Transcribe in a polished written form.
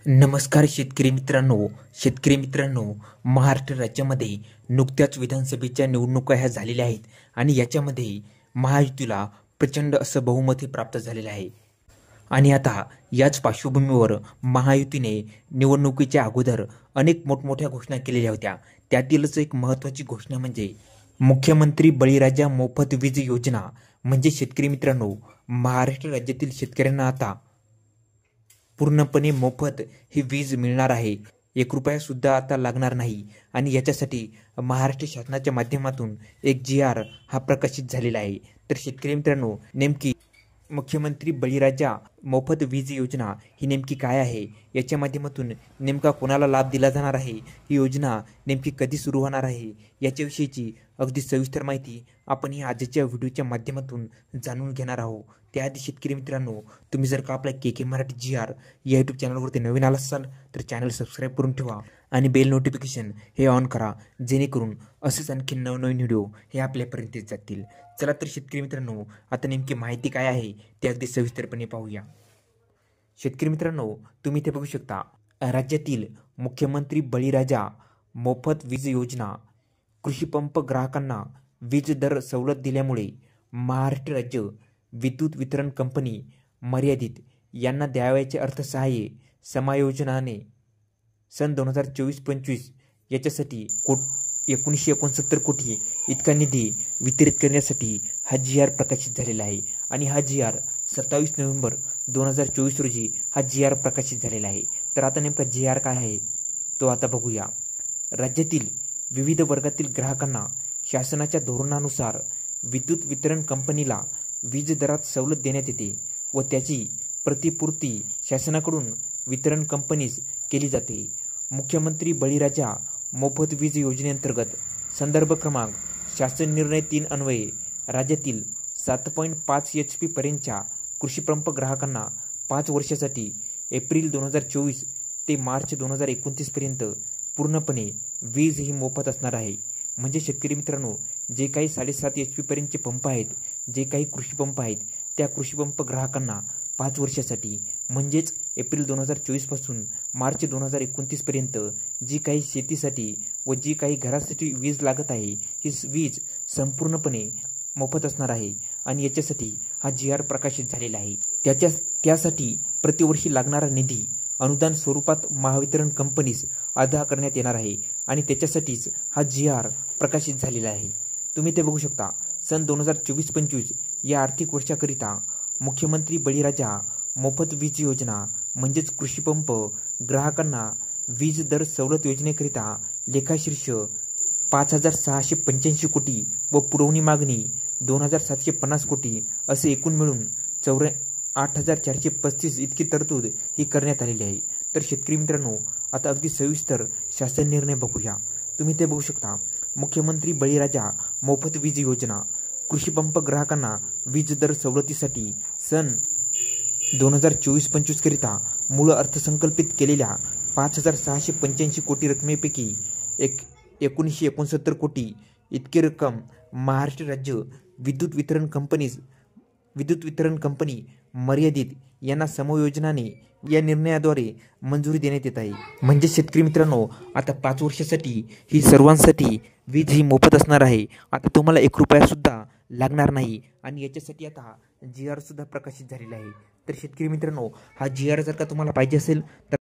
नमस्कार शेतकरी मित्रांनो, महाराष्ट्र राज्यामध्ये नुकत्याच विधानसभेच्या निवडणुका ह्या झालेल्या आहेत आणि याच्यामध्ये महायुतीला प्रचंड असं बहुमत प्राप्त झालेलं आहे. आणि आता याच पार्श्वभूमीवर महायुतीने निवडणुकीच्या अगोदर अनेक मोठमोठ्या घोषणा केलेल्या होत्या. त्यातीलच एक महत्त्वाची घोषणा म्हणजे मुख्यमंत्री बळीराजा मोफत वीज योजना. म्हणजे शेतकरी मित्रांनो, महाराष्ट्र राज्यातील शेतकऱ्यांना आता पूर्णपणे मोफत ही वीज मिळणार आहे. 1 रुपया सुद्धा आता लागणार नाही. आणि याच्यासाठी महाराष्ट्र शासनाच्या माध्यमातून एक GR हा प्रकाशित झालेला आहे. तर शेतकरी मित्रांनो, नेमकी मुख्यमंत्री बळीराजा मोफत वीज योजना ही नेमकी काय आहे, याच्या माध्यमातून नेमका कोणाला लाभ दिला जाणार आहे, ही योजना नेमकी कधी सुरू होणार आहे, याच्याविषयीची अगदी सविस्तर माहिती आपण ही आजच्या व्हिडिओच्या माध्यमातून जाणून घेणार आहोत. त्याआधी शेतकरी मित्रांनो, तुम्ही जर का आपल्या KK मराठी GR या यूट्यूब चॅनलवरती नवीन आला असाल तर चॅनल सबस्क्राईब करून ठेवा आणि बेल नोटिफिकेशन हे ऑन करा, जेणेकरून असेच आणखी नवनवीन व्हिडिओ हे आपल्यापर्यंत येत जातील. चला तर शेतकरी मित्रांनो, आता नेमकी माहिती काय आहे ते अगदी सविस्तरपणे पाहूया. शेतकरी मित्रांनो, तुम्ही इथे बघू शकता, राज्यातील मुख्यमंत्री बळीराजा मोफत वीज योजना. कृषी पंप ग्राहकांना वीज दर सवलत दिल्यामुळे महाराष्ट्र राज्य विद्युत वितरण कंपनी मर्यादित यांना द्यावयाचे अर्थसहाय्य समायोजनाने सन 2024-25 याच्यासाठी 1969 कोटी इतका निधी वितरित करण्यासाठी हा GR प्रकाशित झालेला आहे. आणि हा GR 27 नोव्हेंबर 2024 रोजी हा GR प्रकाशित झालेला आहे. तर आता नेमका GR काय आहे तो आता बघूया. राज्यातील विविध वर्गातील ग्राहकांना शासनाच्या धोरणानुसार विद्युत वितरण कंपनीला वीज दरात सवलत देण्यात येते व त्याची प्रतिपूर्ती शासनाकडून वितरण कंपनीस केली जाते. मुख्यमंत्री बळीराजा मोफत वीज योजनेअंतर्गत संदर्भ क्रमांक शासन निर्णय 3 अन्वये राज्यातील 7.5 HP पर्यंतच्या कृषीपंप ग्राहकांना 5 वर्षासाठी एप्रिल 2024 ते मार्च 2029 पर्यंत पूर्णपणे वीज ही मोफत असणार आहे. म्हणजे शेतकरी मित्रांनो, जे काही 7.5 HP पर्यंतचे पंप आहेत, जे काही कृषी पंप आहेत, त्या कृषी पंप ग्राहकांना 5 वर्षासाठी म्हणजेच एप्रिल 2024 पासून मार्च 2029 पर्यंत जी काही शेतीसाठी व जी काही घरासाठी वीज लागत आहे, ही वीज संपूर्णपणे मोफत असणार आहे. आणि याच्यासाठी हा GR प्रकाशित झालेला आहे. त्यासाठी प्रतिवर्षी लागणारा निधी अनुदान स्वरूपात महावितरण कंपनीस अदा करण्यात येणार आहे. आणि त्याच्यासाठीच हा GR प्रकाशित झालेला आहे. तुम्ही ते बघू शकता, सन 2024-25 या आर्थिक वर्षाकरिता मुख्यमंत्री बळीराजा मोफत वीज योजना म्हणजेच कृषीपंप ग्राहकांना वीज दर सवलत योजनेकरिता लेखाशीर्ष 5,685 कोटी व पुरवणी मागणी 2,750 कोटी असे एकूण मिळून 8,435 इतकी तरतूद ही करण्यात आलेली आहे. तर शेतकरी मित्रांनो, आता अगदी सविस्तर शासन निर्णय बघूया. तुम्ही ते बघू शकता, मुख्यमंत्री बळीराजा मोफत वीज योजना कृषीपंप ग्राहकांना वीज दर सवलतीसाठी सन 2024-25 करिता मूळ अर्थसंकल्पित केलेल्या 5,685 कोटी रकमेपैकी 1969 कोटी इतकी रक्कम महाराष्ट्र राज्य विद्युत वितरण कंपनी मर्यादित यांना समयोजनाने या निर्णयाद्वारे मंजुरी देण्यात येत आहे. म्हणजे शेतकरी मित्रांनो, आता 5 वर्षासाठी ही सर्वांसाठी वीज ही मोफत असणार आहे. आता तुम्हाला 1 रुपया सुद्धा लागणार नाही. आणि याच्यासाठी आता GR सुद्धा प्रकाशित झालेला आहे. तर शेतकरी मित्रांनो, हा GR जर का तुम्हाला पाहिजे असेल तर